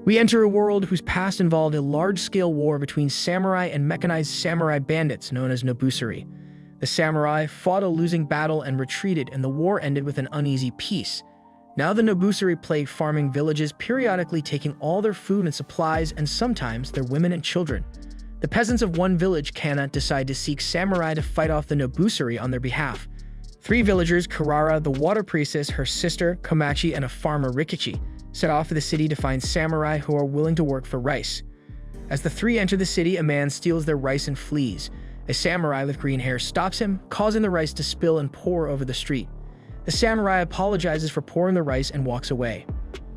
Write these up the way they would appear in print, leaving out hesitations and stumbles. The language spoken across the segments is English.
We enter a world whose past involved a large-scale war between samurai and mechanized samurai bandits known as Nobusari. The samurai fought a losing battle and retreated, and the war ended with an uneasy peace. Now the Nobusari plague farming villages, periodically taking all their food and supplies and sometimes their women and children. The peasants of one village, Kana, decide to seek samurai to fight off the Nobusari on their behalf. 3 villagers, Kirara, the water priestess, her sister, Komachi, and a farmer, Rikichi, set off for the city to find samurai who are willing to work for rice. As the 3 enter the city, a man steals their rice and flees. A samurai with green hair stops him, causing the rice to spill and pour over the street. The samurai apologizes for pouring the rice and walks away.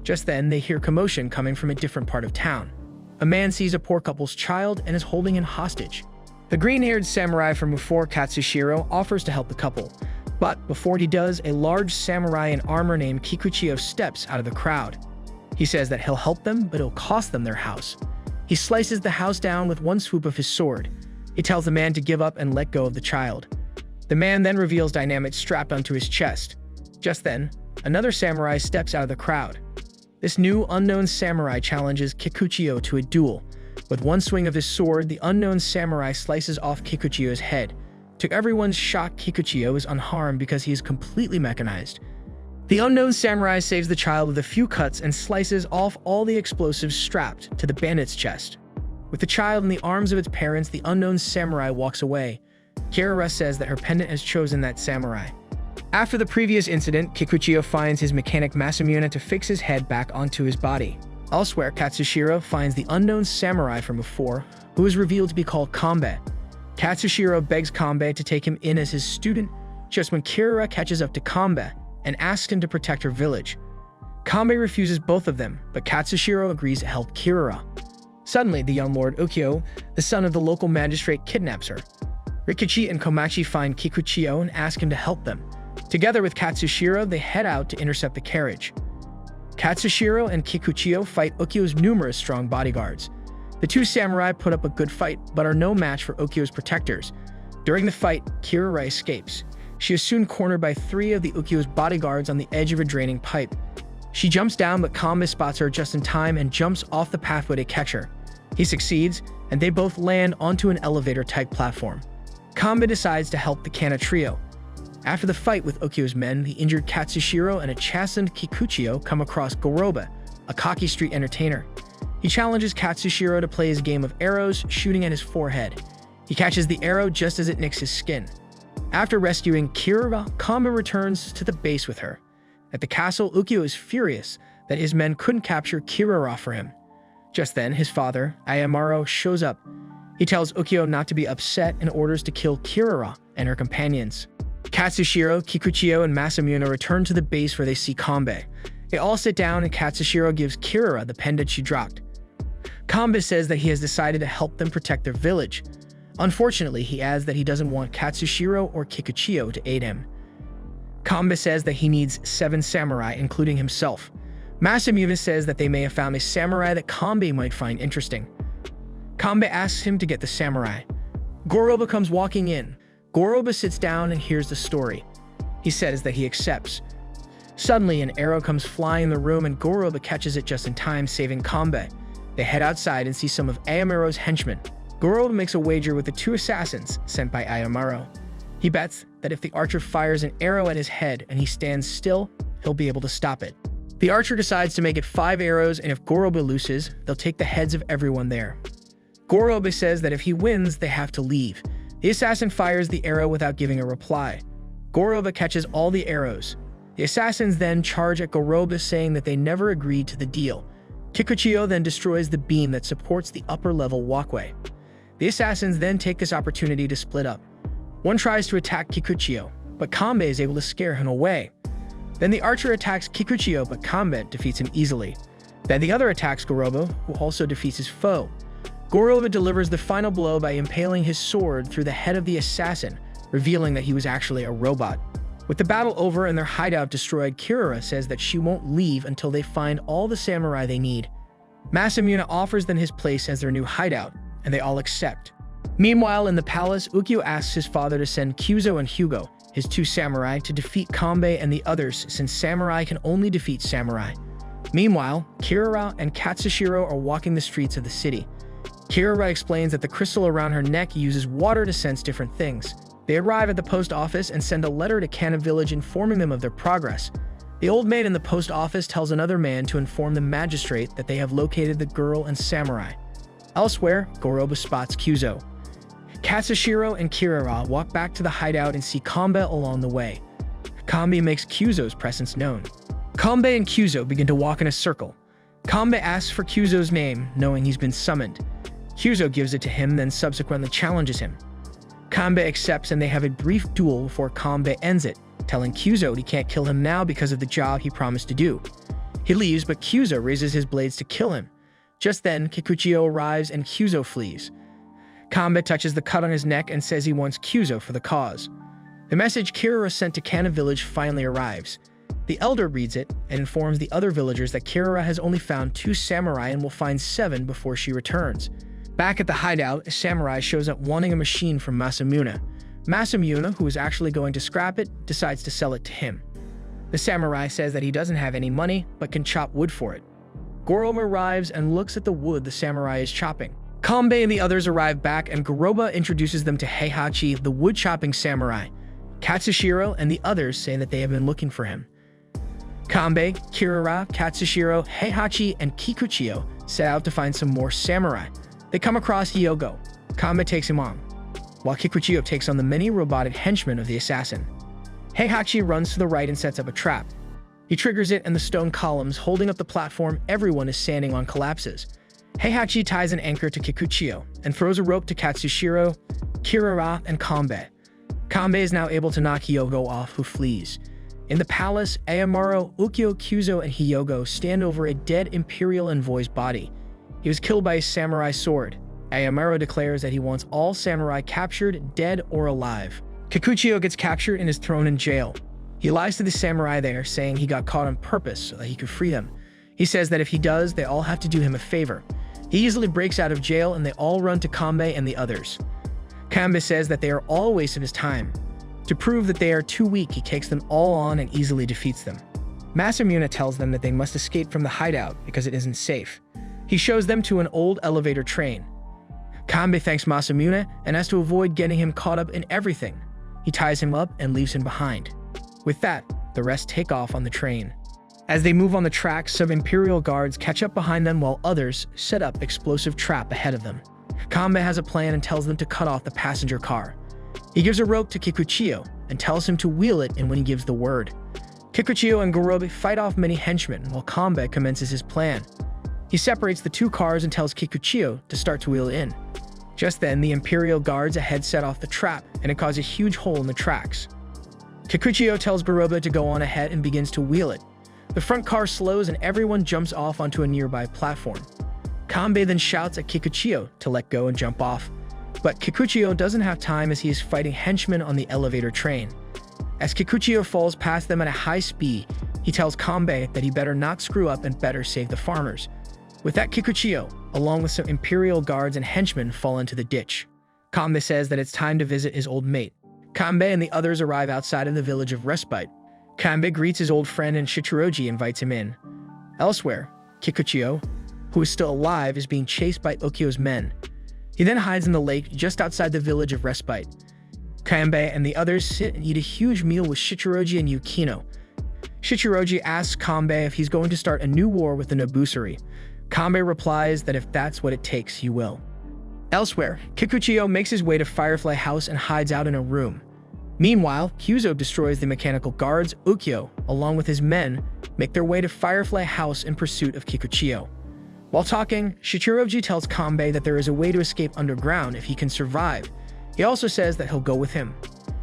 Just then, they hear commotion coming from a different part of town. A man sees a poor couple's child and is holding him hostage. The green-haired samurai from before, Katsushiro, offers to help the couple. But before he does, a large samurai in armor named Kikuchiyo steps out of the crowd. He says that he'll help them, but it'll cost them their house. He slices the house down with one swoop of his sword. He tells the man to give up and let go of the child. The man then reveals dynamite strapped onto his chest. Just then, another samurai steps out of the crowd. This new unknown samurai challenges Kikuchiyo to a duel. With one swing of his sword, the unknown samurai slices off Kikuchiyo's head. To everyone's shock, Kikuchiyo is unharmed because he is completely mechanized. The unknown samurai saves the child with a few cuts and slices off all the explosives strapped to the bandit's chest. With the child in the arms of its parents, the unknown samurai walks away. Kirara says that her pendant has chosen that samurai. After the previous incident, Kikuchiyo finds his mechanic Masamune to fix his head back onto his body. Elsewhere, Katsushiro finds the unknown samurai from before, who is revealed to be called Kanbei. Katsushiro begs Kanbei to take him in as his student, just when Kirara catches up to Kanbei and asks him to protect her village. Kanbei refuses both of them, but Katsushiro agrees to help Kirara. Suddenly, the young Lord Ukyo, the son of the local magistrate, kidnaps her. Rikichi and Komachi find Kikuchiyo and ask him to help them. Together with Katsushiro, they head out to intercept the carriage. Katsushiro and Kikuchiyo fight Ukyo's numerous strong bodyguards. The 2 samurai put up a good fight, but are no match for Ukyo's protectors. During the fight, Kirara escapes. She is soon cornered by 3 of the Ukyo's bodyguards on the edge of a draining pipe. She jumps down, but Kanbei spots her just in time and jumps off the pathway to catch her. He succeeds, and they both land onto an elevator-type platform. Kanbei decides to help the Kana trio. After the fight with Ukyo's men, the injured Katsushiro and a chastened Kikuchiyo come across Goroba, a cocky street entertainer. He challenges Katsushiro to play his game of arrows, shooting at his forehead. He catches the arrow just as it nicks his skin. After rescuing Kirara, Kanbei returns to the base with her. At the castle, Ukyo is furious that his men couldn't capture Kirara for him. Just then, his father, Ayamaro, shows up. He tells Ukyo not to be upset and orders to kill Kirara and her companions. Katsushiro, Kikuchiyo, and Masamune return to the base where they see Kanbei. They all sit down and Katsushiro gives Kirara the pendant she dropped. Kanbei says that he has decided to help them protect their village. Unfortunately, he adds that he doesn't want Katsushiro or Kikuchiyo to aid him. Kanbei says that he needs 7 samurai, including himself. Masamune says that they may have found a samurai that Kanbei might find interesting. Kanbei asks him to get the samurai. Goroba comes walking in. Goroba sits down and hears the story. He says that he accepts. Suddenly, an arrow comes flying in the room and Goroba catches it just in time, saving Kanbei. They head outside and see some of Ayamaro's henchmen. Goroba makes a wager with the 2 assassins sent by Ayamaro. He bets that if the archer fires an arrow at his head and he stands still, he'll be able to stop it. The archer decides to make it 5 arrows, and if Goroba loses, they'll take the heads of everyone there. Goroba says that if he wins, they have to leave. The assassin fires the arrow without giving a reply. Goroba catches all the arrows. The assassins then charge at Goroba, saying that they never agreed to the deal. Kikuchiyo then destroys the beam that supports the upper-level walkway. The assassins then take this opportunity to split up. One tries to attack Kikuchiyo, but Kanbei is able to scare him away. Then the archer attacks Kikuchiyo, but Kanbei defeats him easily. Then the other attacks Goroba, who also defeats his foe. Goroba delivers the final blow by impaling his sword through the head of the assassin, revealing that he was actually a robot. With the battle over and their hideout destroyed, Kirara says that she won't leave until they find all the samurai they need. Masamune offers them his place as their new hideout, and they all accept. Meanwhile, in the palace, Ukyo asks his father to send Kyuzo and Hugo, his 2 samurai, to defeat Kanbei and the others, since samurai can only defeat samurai. Meanwhile, Kirara and Katsushiro are walking the streets of the city. Kirara explains that the crystal around her neck uses water to sense different things. They arrive at the post office and send a letter to Kana village informing them of their progress. The old maid in the post office tells another man to inform the magistrate that they have located the girl and samurai. Elsewhere, Goroba spots Kyuzo. Katsushiro and Kirara walk back to the hideout and see Kanbei along the way. Kanbei makes Kyuzo's presence known. Kanbei and Kyuzo begin to walk in a circle. Kanbei asks for Kyuzo's name, knowing he's been summoned. Kyuzo gives it to him, then subsequently challenges him. Kanbei accepts and they have a brief duel before Kanbei ends it, telling Kyuzo he can't kill him now because of the job he promised to do. He leaves, but Kyuzo raises his blades to kill him. Just then, Kikuchiyo arrives and Kyuzo flees. Kanbei touches the cut on his neck and says he wants Kyuzo for the cause. The message Kirara sent to Kana village finally arrives. The elder reads it and informs the other villagers that Kirara has only found 2 samurai and will find 7 before she returns. Back at the hideout, a samurai shows up wanting a machine from Masamune. Masamune, who is actually going to scrap it, decides to sell it to him. The samurai says that he doesn't have any money, but can chop wood for it. Goroba arrives and looks at the wood the samurai is chopping. Kanbei and the others arrive back and Goroba introduces them to Heihachi, the wood-chopping samurai. Katsushiro and the others say that they have been looking for him. Kanbei, Kirara, Katsushiro, Heihachi, and Kikuchiyo set out to find some more samurai. They come across Hyogo. Kanbei takes him on, while Kikuchiyo takes on the many robotic henchmen of the assassin. Heihachi runs to the right and sets up a trap. He triggers it and the stone columns holding up the platform everyone is standing on collapses. Heihachi ties an anchor to Kikuchiyo and throws a rope to Katsushiro, Kirara, and Kanbei. Kanbei is now able to knock Hyogo off, who flees. In the palace, Ayamaro, Ukyo, Kyuzo, and Hyogo stand over a dead Imperial envoy's body. He was killed by a samurai sword. Ayamaro declares that he wants all samurai captured, dead or alive. Kikuchiyo gets captured and is thrown in jail. He lies to the samurai there, saying he got caught on purpose so that he could free them. He says that if he does, they all have to do him a favor. He easily breaks out of jail and they all run to Kanbei and the others. Kanbei says that they are all a waste of his time. To prove that they are too weak, he takes them all on and easily defeats them. Masamune tells them that they must escape from the hideout because it isn't safe. He shows them to an old elevator train. Kanbei thanks Masamune and has to avoid getting him caught up in everything. He ties him up and leaves him behind. With that, the rest take off on the train. As they move on the tracks, some Imperial guards catch up behind them while others set up explosive trap ahead of them. Kanbei has a plan and tells them to cut off the passenger car. He gives a rope to Kikuchiyo and tells him to wheel it in when he gives the word. Kikuchiyo and Goroba fight off many henchmen while Kanbei commences his plan. He separates the 2 cars and tells Kikuchiyo to start to wheel in. Just then, the Imperial guards ahead set off the trap and it caused a huge hole in the tracks. Kikuchiyo tells Goroba to go on ahead and begins to wheel it. The front car slows and everyone jumps off onto a nearby platform. Kanbei then shouts at Kikuchiyo to let go and jump off. But Kikuchiyo doesn't have time as he is fighting henchmen on the elevator train. As Kikuchiyo falls past them at a high speed, he tells Kanbei that he better not screw up and better save the farmers. With that, Kikuchiyo, along with some Imperial guards and henchmen, fall into the ditch. Kanbei says that it's time to visit his old mate. Kanbei and the others arrive outside of the village of Respite. Kanbei greets his old friend and Shichiroji invites him in. Elsewhere, Kikuchiyo, who is still alive, is being chased by Ukyo's men. He then hides in the lake just outside the village of Respite. Kanbei and the others sit and eat a huge meal with Shichiroji and Yukino. Shichiroji asks Kanbei if he's going to start a new war with the Nobusari. Kanbei replies that if that's what it takes, he will. Elsewhere, Kikuchiyo makes his way to Firefly House and hides out in a room. Meanwhile, Kyuzo destroys the mechanical guards. Ukyo, along with his men, make their way to Firefly House in pursuit of Kikuchiyo. While talking, Shichiroji tells Kanbei that there is a way to escape underground if he can survive. He also says that he'll go with him.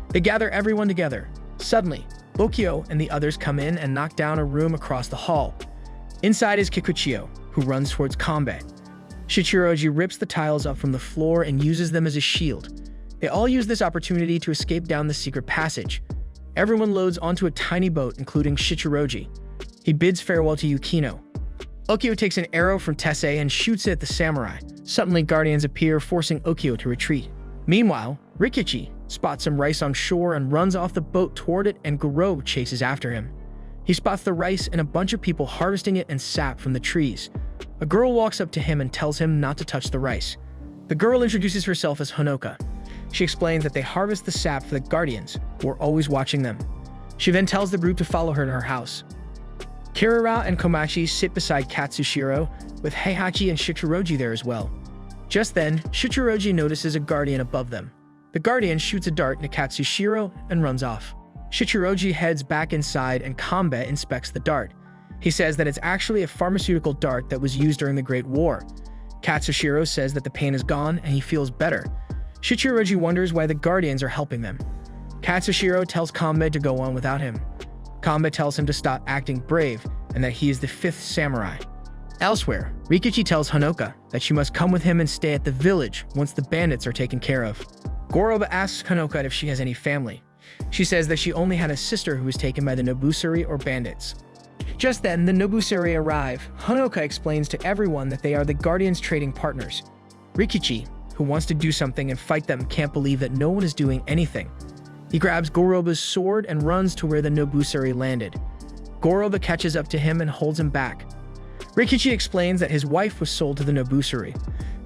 They gather everyone together. Suddenly, Ukyo and the others come in and knock down a room across the hall. Inside is Kikuchiyo, who runs towards Kanbei. Shichiroji rips the tiles up from the floor and uses them as a shield. They all use this opportunity to escape down the secret passage. Everyone loads onto a tiny boat, including Shichiroji. He bids farewell to Yukino. Ukyo takes an arrow from Tessei and shoots it at the samurai. Suddenly, guardians appear, forcing Ukyo to retreat. Meanwhile, Rikichi spots some rice on shore and runs off the boat toward it, and Goro chases after him. He spots the rice and a bunch of people harvesting it and sap from the trees. A girl walks up to him and tells him not to touch the rice. The girl introduces herself as Honoka. She explains that they harvest the sap for the guardians, who are always watching them. She then tells the group to follow her to her house. Kirara and Komachi sit beside Katsushiro, with Heihachi and Shichiroji there as well. Just then, Shichiroji notices a guardian above them. The guardian shoots a dart into Katsushiro and runs off. Shichiroji heads back inside and Kanbei inspects the dart. He says that it's actually a pharmaceutical dart that was used during the Great War. Katsushiro says that the pain is gone and he feels better. Shichiroji wonders why the guardians are helping them. Katsushiro tells Kanbei to go on without him. Kanbei tells him to stop acting brave and that he is the 5th samurai. Elsewhere, Rikichi tells Honoka that she must come with him and stay at the village once the bandits are taken care of. Goroba asks Honoka if she has any family. She says that she only had a sister who was taken by the Nobusari or bandits. Just then, the Nobusari arrive. Honoka explains to everyone that they are the Guardians' trading partners. Rikichi, who wants to do something and fight them, can't believe that no one is doing anything. He grabs Goroba's sword and runs to where the Nobusari landed. Goroba catches up to him and holds him back. Rikichi explains that his wife was sold to the Nobusari.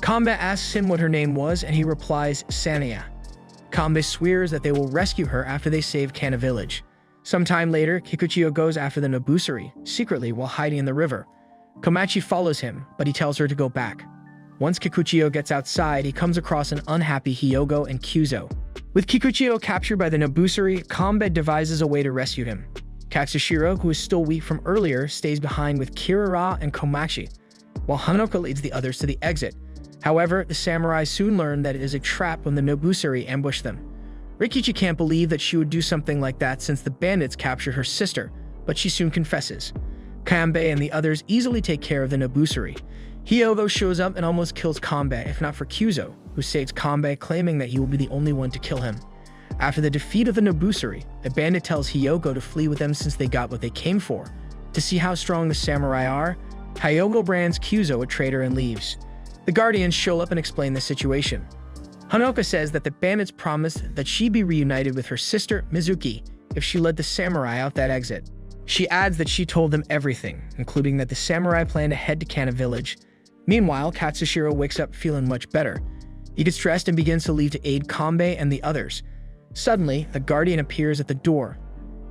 Kanbei asks him what her name was, and he replies, Sania. Kanbei swears that they will rescue her after they save Kana village. Sometime later, Kikuchiyo goes after the Nobusari, secretly while hiding in the river. Komachi follows him, but he tells her to go back. Once Kikuchiyo gets outside, he comes across an unhappy Hyogo and Kyuzo. With Kikuchiyo captured by the Nobusari, Kanbei devises a way to rescue him. Katsushiro, who is still weak from earlier, stays behind with Kirara and Komachi, while Honoka leads the others to the exit. However, the samurai soon learn that it is a trap when the Nobusari ambush them. Rikichi can't believe that she would do something like that since the bandits captured her sister, but she soon confesses. Kanbei and the others easily take care of the Nobusari. Hyogo shows up and almost kills Kanbei, if not for Kyuzo, who saves Kanbei, claiming that he will be the only one to kill him. After the defeat of the Nobusari, a bandit tells Hyogo to flee with them since they got what they came for. To see how strong the samurai are, Hyogo brands Kyuzo a traitor and leaves. The Guardians show up and explain the situation. Honoka says that the bandits promised that she'd be reunited with her sister, Mizuki, if she led the samurai out that exit. She adds that she told them everything, including that the samurai plan to head to Kana village. Meanwhile, Katsushiro wakes up feeling much better. He gets dressed and begins to leave to aid Kanbei and the others. Suddenly, the Guardian appears at the door.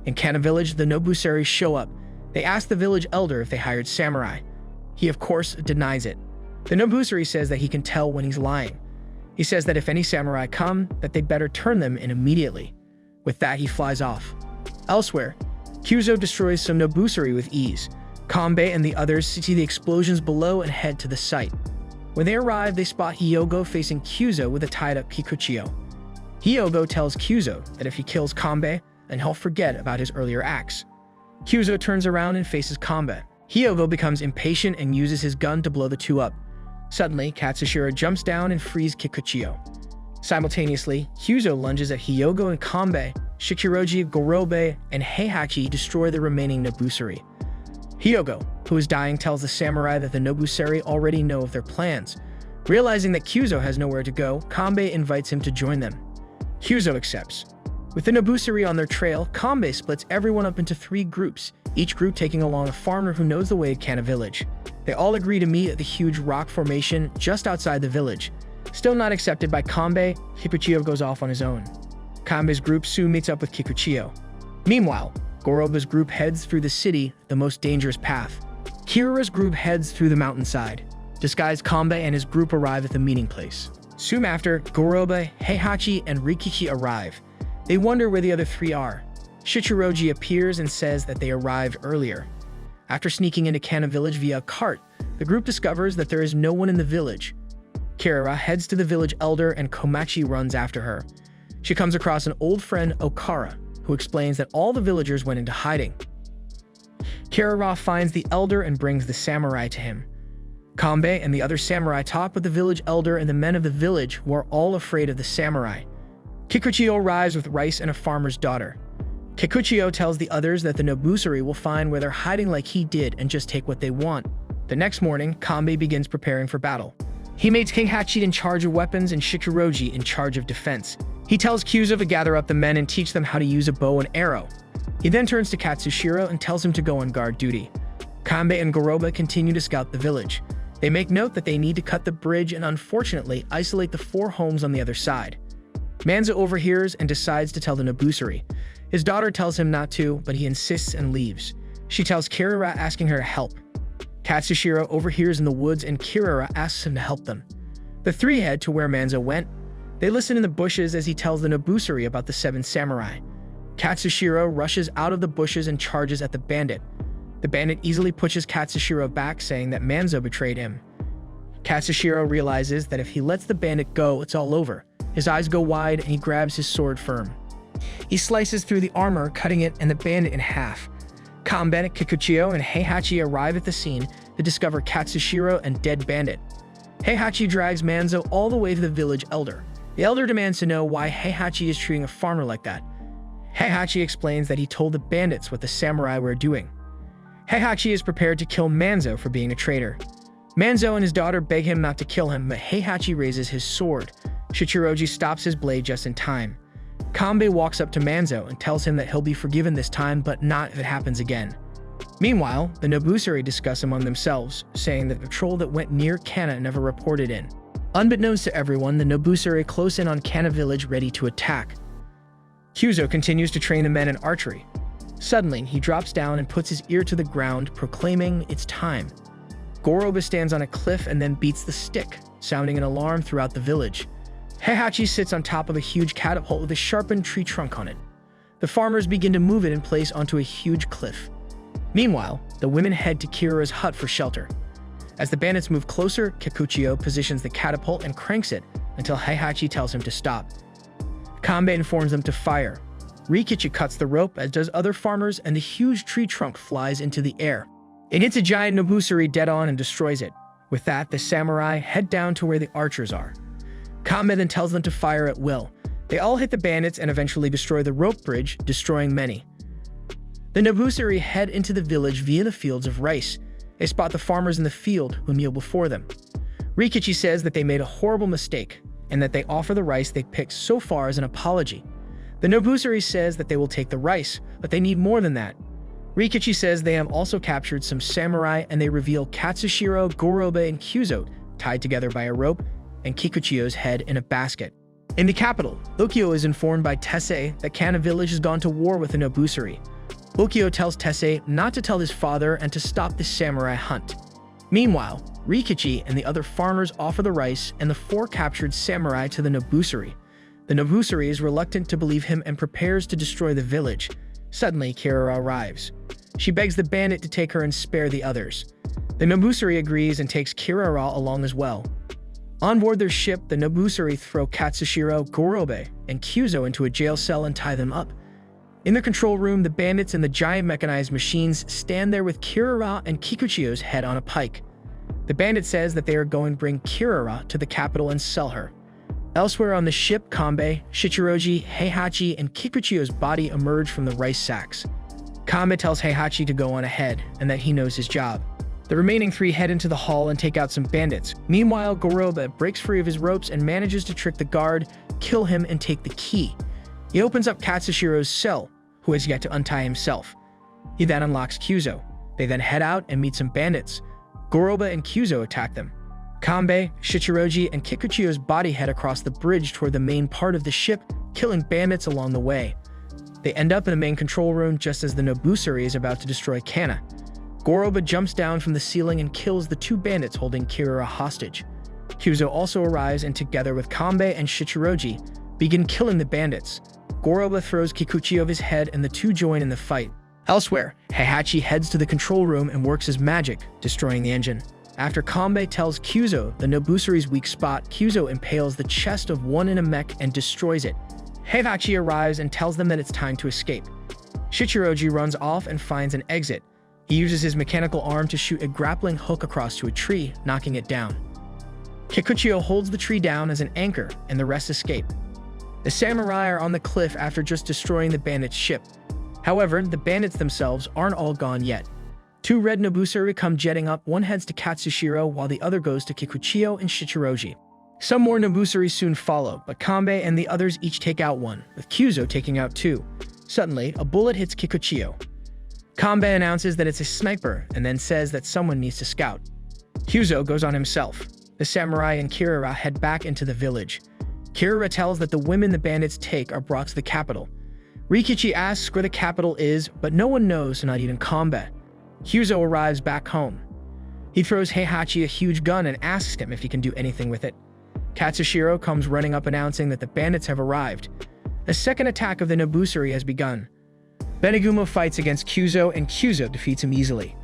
In Kana village, the Nobusari show up. They ask the village elder if they hired samurai. He, of course, denies it. The Nobusari says that he can tell when he's lying. He says that if any samurai come, that they'd better turn them in immediately. With that, he flies off. Elsewhere, Kyuzo destroys some Nobusari with ease. Kanbei and the others see the explosions below and head to the site. When they arrive, they spot Hyogo facing Kyuzo with a tied-up Kikuchiyo. Hyogo tells Kyuzo that if he kills Kanbei, then he'll forget about his earlier acts. Kyuzo turns around and faces Kanbei. Hyogo becomes impatient and uses his gun to blow the two up. Suddenly, Katsushiro jumps down and frees Kikuchiyo. Simultaneously, Kyuzo lunges at Hyogo and Kanbei. Shichiroji, Gorobe, and Heihachi destroy the remaining Nobusari. Hyogo, who is dying, tells the samurai that the Nobusari already know of their plans. Realizing that Kyuzo has nowhere to go, Kanbei invites him to join them. Kyuzo accepts. With the Nobusari on their trail, Kanbei splits everyone up into 3 groups, each group taking along a farmer who knows the way to Kana village. They all agree to meet at the huge rock formation just outside the village. Still not accepted by Kanbei, Kikuchiyo goes off on his own. Kanbei's group soon meets up with Kikuchiyo. Meanwhile, Goroba's group heads through the city, the most dangerous path. Kirara's group heads through the mountainside. Disguised Kanbei and his group arrive at the meeting place. Soon after, Goroba, Heihachi, and Rikichi arrive. They wonder where the other 3 are. Shichiroji appears and says that they arrived earlier. After sneaking into Kana village via a cart, the group discovers that there is no one in the village. Kirara heads to the village elder and Komachi runs after her. She comes across an old friend, Okara, who explains that all the villagers went into hiding. Kirara finds the elder and brings the samurai to him. Kanbei and the other samurai talk with the village elder and the men of the village, who are all afraid of the samurai. Kikuchiyo arrives with rice and a farmer's daughter. Kikuchiyo tells the others that the Nobusari will find where they're hiding like he did and just take what they want. The next morning, Kanbei begins preparing for battle. He makes King Hachi in charge of weapons and Shichiroji in charge of defense. He tells Kyuzo to gather up the men and teach them how to use a bow and arrow. He then turns to Katsushiro and tells him to go on guard duty. Kanbei and Goroba continue to scout the village. They make note that they need to cut the bridge and unfortunately isolate the 4 homes on the other side. Manzo overhears and decides to tell the Nobusari. His daughter tells him not to, but he insists and leaves. She tells Kirara asking her to help. Katsushiro overhears in the woods and Kirara asks him to help them. The 3 head to where Manzo went. They listen in the bushes as he tells the Nobusari about the 7 samurai. Katsushiro rushes out of the bushes and charges at the bandit. The bandit easily pushes Katsushiro back, saying that Manzo betrayed him. Katsushiro realizes that if he lets the bandit go, it's all over. His eyes go wide and he grabs his sword firm. He slices through the armor, cutting it and the bandit in half. Kanbei, Kikuchiyo, and Heihachi arrive at the scene to discover Katsushiro and dead bandit. Heihachi drags Manzo all the way to the village elder. The elder demands to know why Heihachi is treating a farmer like that. Heihachi explains that he told the bandits what the samurai were doing. Heihachi is prepared to kill Manzo for being a traitor. Manzo and his daughter beg him not to kill him, but Heihachi raises his sword. Shichiroji stops his blade just in time. Kanbei walks up to Manzo and tells him that he'll be forgiven this time, but not if it happens again. Meanwhile, the Nobusari discuss among themselves, saying that the patrol that went near Kana never reported in. Unbeknownst to everyone, the Nobusari close in on Kana village ready to attack. Kyuzo continues to train the men in archery. Suddenly, he drops down and puts his ear to the ground, proclaiming it's time. Goroba stands on a cliff and then beats the stick, sounding an alarm throughout the village. Heihachi sits on top of a huge catapult with a sharpened tree trunk on it. The farmers begin to move it in place onto a huge cliff. Meanwhile, the women head to Kirara's hut for shelter. As the bandits move closer, Kikuchiyo positions the catapult and cranks it until Heihachi tells him to stop. Kanbei informs them to fire. Rikichi cuts the rope, as does other farmers, and the huge tree trunk flies into the air. It hits a giant Nobusari dead-on and destroys it. With that, the samurai head down to where the archers are. Kanbei then tells them to fire at will. They all hit the bandits and eventually destroy the rope bridge, destroying many. The Nobusari head into the village via the fields of rice. They spot the farmers in the field who kneel before them. Rikichi says that they made a horrible mistake and that they offer the rice they picked so far as an apology. The Nobusari says that they will take the rice, but they need more than that. Rikichi says they have also captured some samurai and they reveal Katsushiro, Goroba, and Kyuzo tied together by a rope and Kikuchiyo's head in a basket. In the capital, Ukyo is informed by Tessei that Kana village has gone to war with the Nobusari. Ukyo tells Tessei not to tell his father and to stop the samurai hunt. Meanwhile, Rikichi and the other farmers offer the rice and the 4 captured samurai to the Nobusari. The Nobusari is reluctant to believe him and prepares to destroy the village. Suddenly, Kirara arrives. She begs the bandit to take her and spare the others. The Nobusari agrees and takes Kirara along as well. On board their ship, the Nobusari throw Katsushiro, Gorobe, and Kyuzo into a jail cell and tie them up. In the control room, the bandits and the giant mechanized machines stand there with Kirara and Kikuchiyo's head on a pike. The bandit says that they are going to bring Kirara to the capital and sell her. Elsewhere on the ship, Kanbei, Shichiroji, Heihachi, and Kikuchiyo's body emerge from the rice sacks. Kanbei tells Heihachi to go on ahead and that he knows his job. The remaining 3 head into the hall and take out some bandits. Meanwhile, Goroba breaks free of his ropes and manages to trick the guard, kill him, and take the key. He opens up Katsushiro's cell, who has yet to untie himself. He then unlocks Kyuzo. They then head out and meet some bandits. Goroba and Kyuzo attack them. Kanbei, Shichiroji, and Kikuchiyo's body head across the bridge toward the main part of the ship, killing bandits along the way. They end up in the main control room just as the Nobusari is about to destroy Kana. Goroba jumps down from the ceiling and kills the 2 bandits holding Kirara hostage. Kyuzo also arrives and together with Kanbei and Shichiroji, begin killing the bandits. Goroba throws Kikuchiyo his head and the 2 join in the fight. Elsewhere, Heihachi heads to the control room and works his magic, destroying the engine. After Kanbei tells Kyuzo the Nobusari's weak spot, Kyuzo impales the chest of one in a mech and destroys it. Heihachi arrives and tells them that it's time to escape. Shichiroji runs off and finds an exit. He uses his mechanical arm to shoot a grappling hook across to a tree, knocking it down. Kikuchiyo holds the tree down as an anchor, and the rest escape. The samurai are on the cliff after just destroying the bandits' ship. However, the bandits themselves aren't all gone yet. 2 red Nobusari come jetting up, one heads to Katsushiro while the other goes to Kikuchiyo and Shichiroji. Some more Nobusari soon follow, but Kanbei and the others each take out one, with Kyuzo taking out 2. Suddenly, a bullet hits Kikuchiyo. Kanbei announces that it's a sniper and then says that someone needs to scout. Kyuzo goes on himself. The samurai and Kirara head back into the village. Kirara tells that the women the bandits take are brought to the capital. Rikichi asks where the capital is, but no one knows, not even Kanbei. Kyuzo arrives back home. He throws Heihachi a huge gun and asks him if he can do anything with it. Katsushiro comes running up announcing that the bandits have arrived. A second attack of the Nobusari has begun. Benegumo fights against Kyuzo and Kyuzo defeats him easily.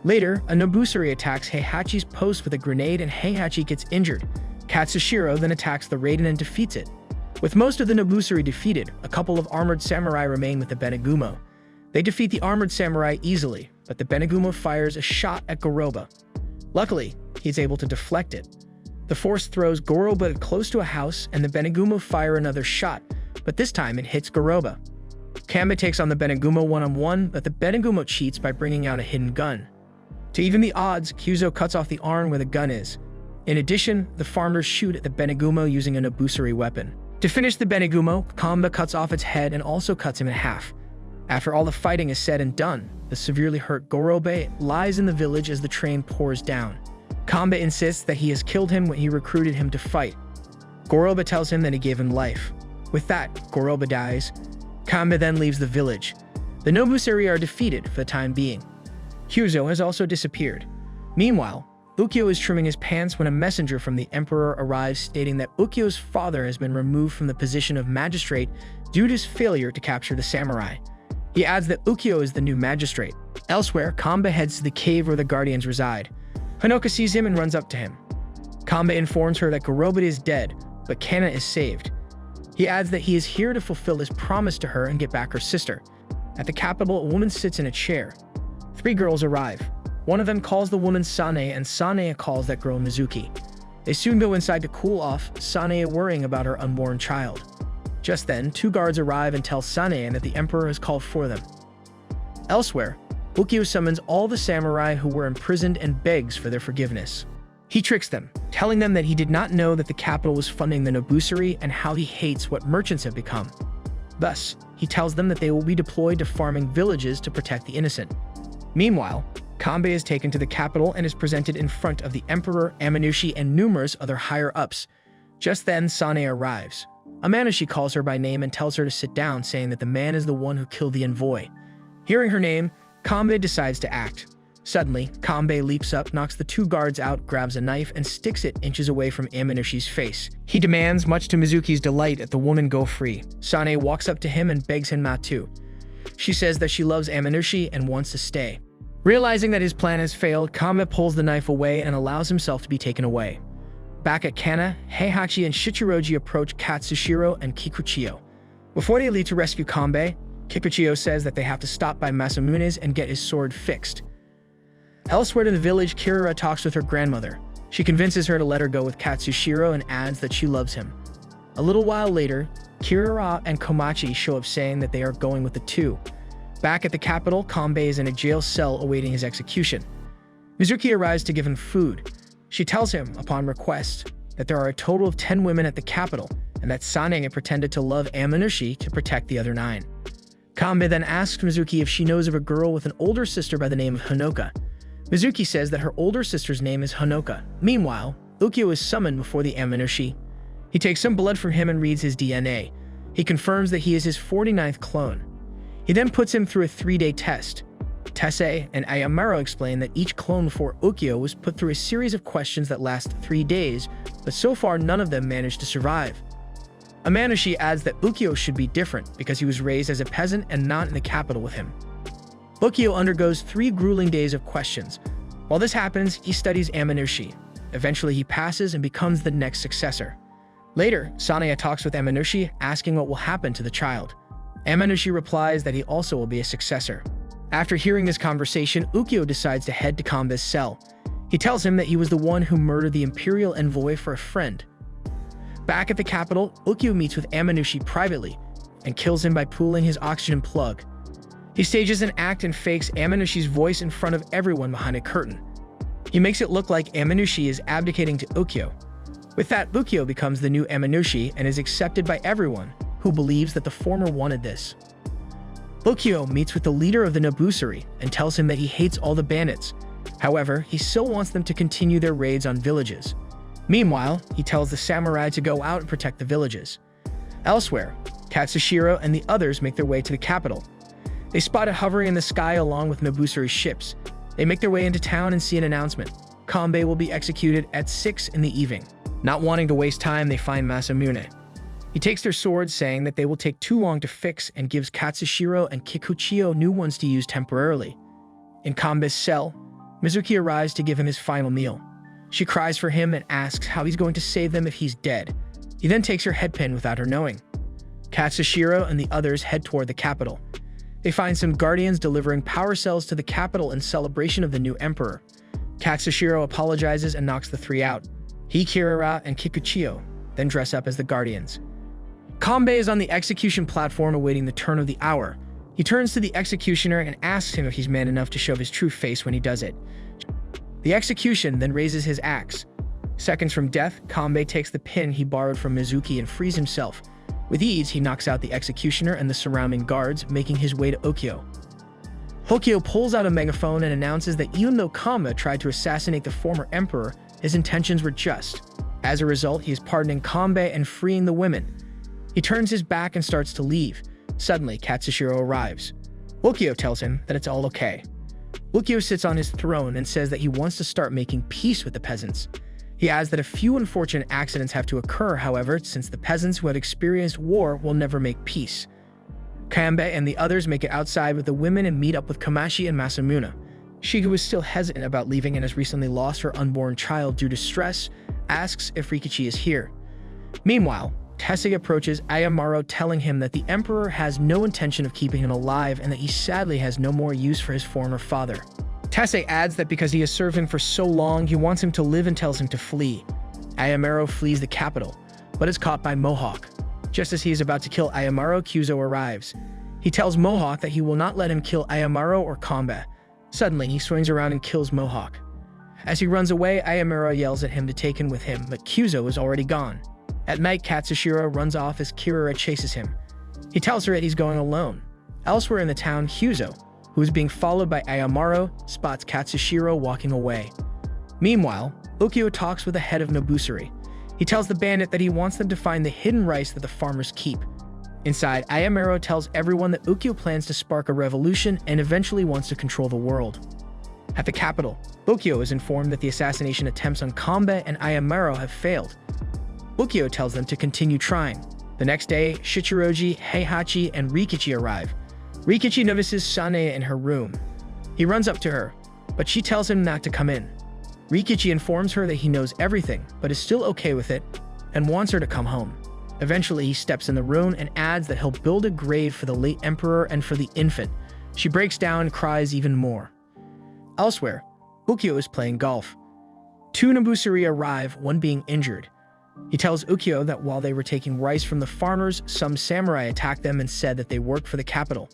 Later, a Nobusari attacks Heihachi's post with a grenade and Heihachi gets injured. Katsushiro then attacks the Raiden and defeats it. With most of the Nobusari defeated, a couple of armored samurai remain with the Benegumo. They defeat the armored samurai easily, but the Benegumo fires a shot at Goroba. Luckily, he's able to deflect it. The force throws Goroba close to a house and the Benegumo fire another shot, but this time it hits Goroba. Kanbei takes on the Benegumo one-on-one, but the Benegumo cheats by bringing out a hidden gun. To even the odds, Kyuzo cuts off the arm where the gun is. In addition, the farmers shoot at the Benegumo using a Nobusari weapon. To finish the Benegumo, Kanbei cuts off its head and also cuts him in half. After all the fighting is said and done, the severely hurt Gorobe lies in the village as the train pours down. Kanbei insists that he has killed him when he recruited him to fight. Goroba tells him that he gave him life. With that, Goroba dies. Kanbei then leaves the village. The Nobusari are defeated for the time being. Kyuzo has also disappeared. Meanwhile, Ukyo is trimming his pants when a messenger from the Emperor arrives stating that Ukyo's father has been removed from the position of magistrate due to his failure to capture the samurai. He adds that Ukyo is the new magistrate. Elsewhere, Kanbei heads to the cave where the guardians reside. Honoka sees him and runs up to him. Kanbei informs her that Goroba is dead, but Kana is saved. He adds that he is here to fulfill his promise to her and get back her sister. At the capital, a woman sits in a chair. 3 girls arrive. One of them calls the woman Sane, and Sane calls that girl Mizuki. They soon go inside to cool off, Sane worrying about her unborn child. Just then, 2 guards arrive and tell Sane that the Emperor has called for them. Elsewhere, Ukyo summons all the samurai who were imprisoned and begs for their forgiveness. He tricks them, telling them that he did not know that the capital was funding the Nobusari and how he hates what merchants have become. Thus, he tells them that they will be deployed to farming villages to protect the innocent. Meanwhile, Kanbei is taken to the capital and is presented in front of the Emperor, Amanushi, and numerous other higher-ups. Just then, Sane arrives. Amanushi calls her by name and tells her to sit down, saying that the man is the one who killed the envoy. Hearing her name, Kanbei decides to act. Suddenly, Kanbei leaps up, knocks the 2 guards out, grabs a knife, and sticks it inches away from Amanushi's face. He demands, much to Mizuki's delight, that the woman go free. Sane walks up to him and begs him not to. She says that she loves Amanushi and wants to stay. Realizing that his plan has failed, Kanbei pulls the knife away and allows himself to be taken away. Back at Kana, Heihachi and Shichiroji approach Katsushiro and Kikuchiyo. Before they leave to rescue Kanbei, Kikuchiyo says that they have to stop by Masamune's and get his sword fixed. Elsewhere in the village, Kirara talks with her grandmother. She convinces her to let her go with Katsushiro and adds that she loves him. A little while later, Kirara and Komachi show up saying that they are going with the 2. Back at the capital, Kanbei is in a jail cell awaiting his execution. Mizuki arrives to give him food. She tells him, upon request, that there are a total of 10 women at the capital and that Sane pretended to love Amanushi to protect the other 9. Kanbei then asks Mizuki if she knows of a girl with an older sister by the name of Honoka. Mizuki says that her older sister's name is Honoka. Meanwhile, Ukyo is summoned before the Amanushi. He takes some blood from him and reads his DNA. He confirms that he is his 49th clone. He then puts him through a 3-day test. Tessei and Ayamaro explain that each clone for Ukyo was put through a series of questions that last 3 days, but so far none of them managed to survive. Amanushi adds that Ukyo should be different because he was raised as a peasant and not in the capital with him. Ukyo undergoes 3 grueling days of questions. While this happens, he studies Amanushi. Eventually he passes and becomes the next successor. Later, Sanaya talks with Amanushi, asking what will happen to the child. Amanushi replies that he also will be a successor. After hearing this conversation, Ukyo decides to head to Kanbei's cell. He tells him that he was the one who murdered the Imperial Envoy for a friend. Back at the capital, Ukyo meets with Amanushi privately and kills him by pulling his oxygen plug. He stages an act and fakes Amanushi's voice in front of everyone behind a curtain. He makes it look like Amanushi is abdicating to Ukyo. With that, Ukyo becomes the new Amanushi and is accepted by everyone who believes that the former wanted this. Ukyo meets with the leader of the Nobusari and tells him that he hates all the bandits. However, he still wants them to continue their raids on villages. Meanwhile, he tells the samurai to go out and protect the villages. Elsewhere, Katsushiro and the others make their way to the capital. They spot it hovering in the sky along with Nobusari's ships. They make their way into town and see an announcement. Kanbei will be executed at 6 in the evening. Not wanting to waste time, they find Masamune. He takes their swords, saying that they will take too long to fix, and gives Katsushiro and Kikuchiyo new ones to use temporarily. In Kanbei's cell, Mizuki arrives to give him his final meal. She cries for him and asks how he's going to save them if he's dead. He then takes her headpin without her knowing. Katsushiro and the others head toward the capital. They find some guardians delivering power cells to the capital in celebration of the new emperor. Katsushiro apologizes and knocks the three out. He, Kirara, and Kikuchiyo then dress up as the guardians. Kanbei is on the execution platform awaiting the turn of the hour. He turns to the executioner and asks him if he's man enough to show his true face when he does it. The execution then raises his axe. Seconds from death, Kanbei takes the pin he borrowed from Mizuki and frees himself. With ease, he knocks out the executioner and the surrounding guards, making his way to Ukyo. Ukyo pulls out a megaphone and announces that even though Kanbei tried to assassinate the former emperor, his intentions were just. As a result, he is pardoning Kanbei and freeing the women. He turns his back and starts to leave. Suddenly, Katsushiro arrives. Ukyo tells him that it's all okay. Ukyo sits on his throne and says that he wants to start making peace with the peasants. He adds that a few unfortunate accidents have to occur, however, since the peasants who have experienced war will never make peace. Kanbei and the others make it outside with the women and meet up with Kamashi and Masamune. She, who is still hesitant about leaving and has recently lost her unborn child due to stress, asks if Rikichi is here. Meanwhile, Tessei approaches Ayamaro, telling him that the emperor has no intention of keeping him alive and that he sadly has no more use for his former father. Tessei adds that because he has served him for so long, he wants him to live and tells him to flee. Ayamaro flees the capital, but is caught by Mohawk. Just as he is about to kill Ayamaro, Kyuzo arrives. He tells Mohawk that he will not let him kill Ayamaro or Kanbei. Suddenly, he swings around and kills Mohawk. As he runs away, Ayamaro yells at him to take him with him, but Kyuzo is already gone. At night, Katsushiro runs off as Kirara chases him. He tells her that he's going alone. Elsewhere in the town, Kyuzo, who is being followed by Ayamaro, spots Katsushiro walking away. Meanwhile, Ukyo talks with the head of Nobusari. He tells the bandit that he wants them to find the hidden rice that the farmers keep. Inside, Ayamaro tells everyone that Ukyo plans to spark a revolution and eventually wants to control the world. At the capital, Ukyo is informed that the assassination attempts on Kanbei and Ayamaro have failed. Ukyo tells them to continue trying. The next day, Shichiroji, Heihachi, and Rikichi arrive. Rikichi notices Sane in her room. He runs up to her, but she tells him not to come in. Rikichi informs her that he knows everything, but is still okay with it, and wants her to come home. Eventually, he steps in the room and adds that he'll build a grave for the late emperor and for the infant. She breaks down and cries even more. Elsewhere, Ukyo is playing golf. Two Nobusari arrive, one being injured. He tells Ukyo that while they were taking rice from the farmers, some samurai attacked them and said that they worked for the capital.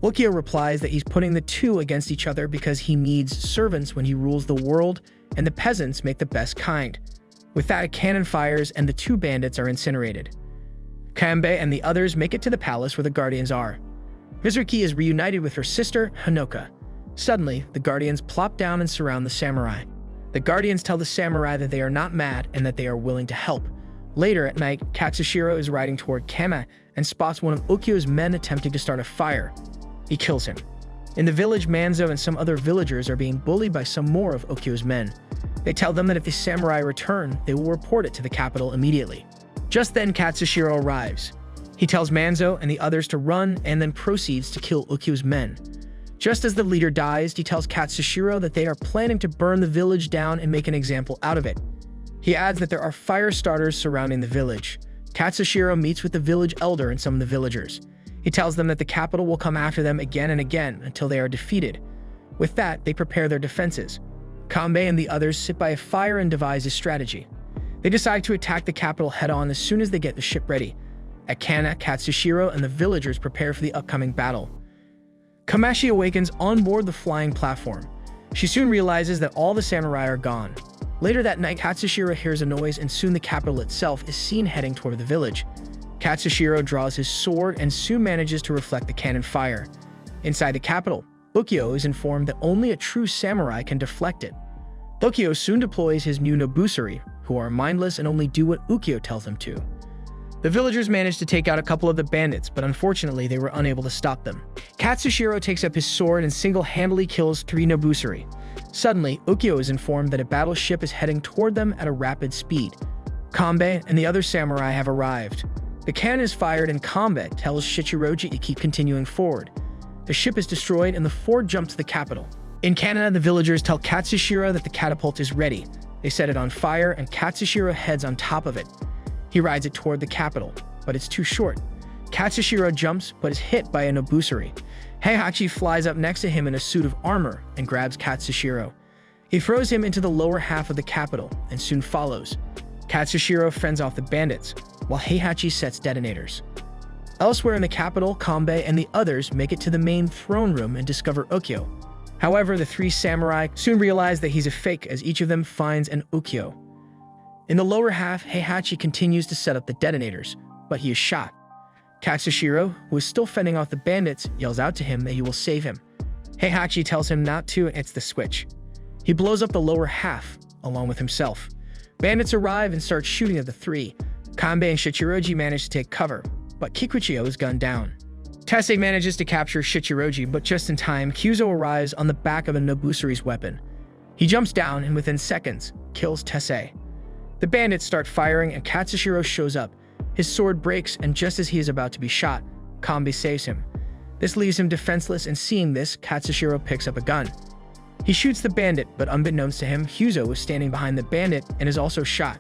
Ukyo replies that he's putting the two against each other because he needs servants when he rules the world, and the peasants make the best kind. With that, a cannon fires and the two bandits are incinerated. Kanbei and the others make it to the palace where the guardians are. Mizuki is reunited with her sister, Hanoka. Suddenly, the guardians plop down and surround the samurai. The guardians tell the samurai that they are not mad and that they are willing to help. Later at night, Katsushiro is riding toward Kama and spots one of Ukyo's men attempting to start a fire. He kills him. In the village, Manzo and some other villagers are being bullied by some more of Ukyo's men. They tell them that if the samurai return, they will report it to the capital immediately. Just then, Katsushiro arrives. He tells Manzo and the others to run and then proceeds to kill Ukyo's men. Just as the leader dies, he tells Katsushiro that they are planning to burn the village down and make an example out of it. He adds that there are fire starters surrounding the village. Katsushiro meets with the village elder and some of the villagers. He tells them that the capital will come after them again and again until they are defeated. With that, they prepare their defenses. Kanbei and the others sit by a fire and devise a strategy. They decide to attack the capital head-on as soon as they get the ship ready. At Kana, Katsushiro and the villagers prepare for the upcoming battle. Kamashi awakens on board the flying platform. She soon realizes that all the samurai are gone. Later that night, Katsushiro hears a noise and soon the capital itself is seen heading toward the village. Katsushiro draws his sword and soon manages to reflect the cannon fire. Inside the capital, Ukyo is informed that only a true samurai can deflect it. Ukyo soon deploys his new Nobusari, who are mindless and only do what Ukyo tells them to. The villagers manage to take out a couple of the bandits, but unfortunately they were unable to stop them. Katsushiro takes up his sword and single-handedly kills 3 Nobusari. Suddenly, Ukyo is informed that a battleship is heading toward them at a rapid speed. Kanbei and the other samurai have arrived. The cannon is fired and Kanbei tells Shichiroji to keep continuing forward. The ship is destroyed and the 4 jump to the capital. In Canada, the villagers tell Katsushiro that the catapult is ready. They set it on fire and Katsushiro heads on top of it. He rides it toward the capital, but it's too short. Katsushiro jumps but is hit by a Nobusari. Heihachi flies up next to him in a suit of armor and grabs Katsushiro. He throws him into the lower half of the capital and soon follows. Katsushiro fends off the bandits, while Heihachi sets detonators. Elsewhere in the capital, Kanbei and the others make it to the main throne room and discover Ukyo. However, the 3 samurai soon realize that he's a fake as each of them finds an Ukyo. In the lower half, Heihachi continues to set up the detonators, but he is shot. Katsushiro, who is still fending off the bandits, yells out to him that he will save him. Heihachi tells him not to and hits the switch. He blows up the lower half, along with himself. Bandits arrive and start shooting at the 3. Kanbei and Shichiroji manage to take cover, but Kikuchiyo is gunned down. Tessei manages to capture Shichiroji, but just in time, Kyuzo arrives on the back of a Nobusari's weapon. He jumps down and within seconds, kills Tessei. The bandits start firing and Katsushiro shows up. His sword breaks and just as he is about to be shot, Kanbei saves him. This leaves him defenseless and seeing this, Katsushiro picks up a gun. He shoots the bandit, but unbeknownst to him, Kyuzo is standing behind the bandit and is also shot.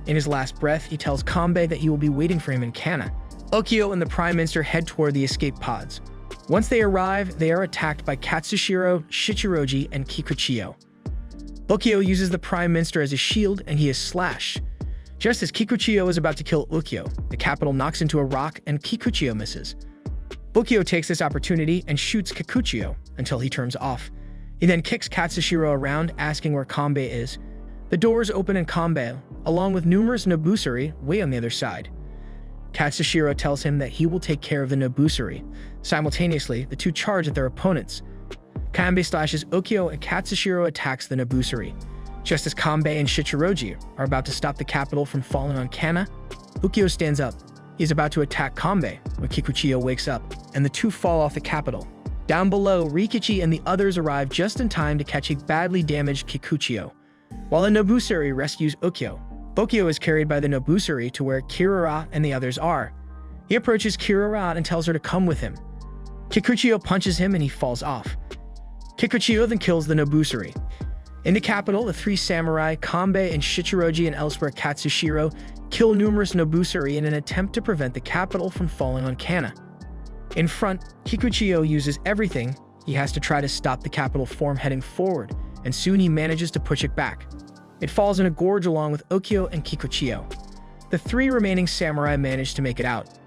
In his last breath, he tells Kanbei that he will be waiting for him in Kana. Ukyo and the Prime Minister head toward the escape pods. Once they arrive, they are attacked by Katsushiro, Shichiroji, and Kikuchiyo. Ukyo uses the Prime Minister as a shield and he is slashed. Just as Kikuchiyo is about to kill Ukyo, the capital knocks into a rock and Kikuchiyo misses. Ukyo takes this opportunity and shoots Kikuchiyo until he turns off. He then kicks Katsushiro around, asking where Kanbei is. The doors open and Kanbei, along with numerous Nobusari, wait on the other side. Katsushiro tells him that he will take care of the Nobusari. Simultaneously, the 2 charge at their opponents. Kanbei slashes Ukyo and Katsushiro attacks the Nobusari. Just as Kanbei and Shichiroji are about to stop the capital from falling on Kana, Ukyo stands up. He is about to attack Kanbei when Kikuchiyo wakes up, and the 2 fall off the capital. Down below, Rikichi and the others arrive just in time to catch a badly damaged Kikuchiyo. While the Nobusari rescues Ukyo, Ukyo is carried by the Nobusari to where Kirara and the others are. He approaches Kirara and tells her to come with him. Kikuchiyo punches him and he falls off. Kikuchiyo then kills the Nobusari. In the capital, the 3 samurai, Kanbei and Shichiroji and elsewhere Katsushiro, kill numerous Nobusari in an attempt to prevent the capital from falling on Kana. In front, Kikuchiyo uses everything he has to try to stop the capital from heading forward, and soon he manages to push it back. It falls in a gorge along with Ukyo and Kikuchiyo. The 3 remaining samurai manage to make it out.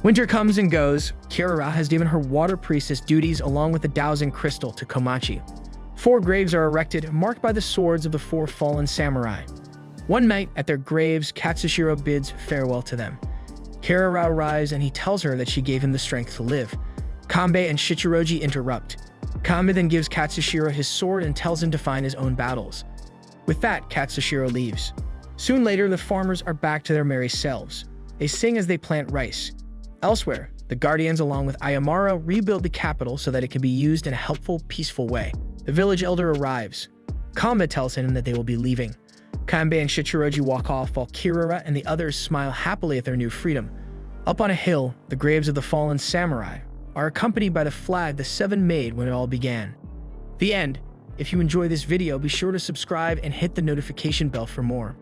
Winter comes and goes. Kirara has given her water priestess duties along with the dowsing crystal to Komachi. 4 graves are erected, marked by the swords of the 4 fallen samurai. One night, at their graves, Katsushiro bids farewell to them. Kirara arrives and he tells her that she gave him the strength to live. Kanbei and Shichiroji interrupt. Kanbei then gives Katsushiro his sword and tells him to find his own battles. With that, Katsushiro leaves. Soon later, the farmers are back to their merry selves. They sing as they plant rice. Elsewhere, the Guardians along with Ayamaro rebuild the capital so that it can be used in a helpful, peaceful way. The village elder arrives. Kanbei tells him that they will be leaving. Kanbei and Shichiroji walk off while Kirara and the others smile happily at their new freedom. Up on a hill, the graves of the fallen samurai are accompanied by the flag the 7 made when it all began. The end. If you enjoy this video, be sure to subscribe and hit the notification bell for more.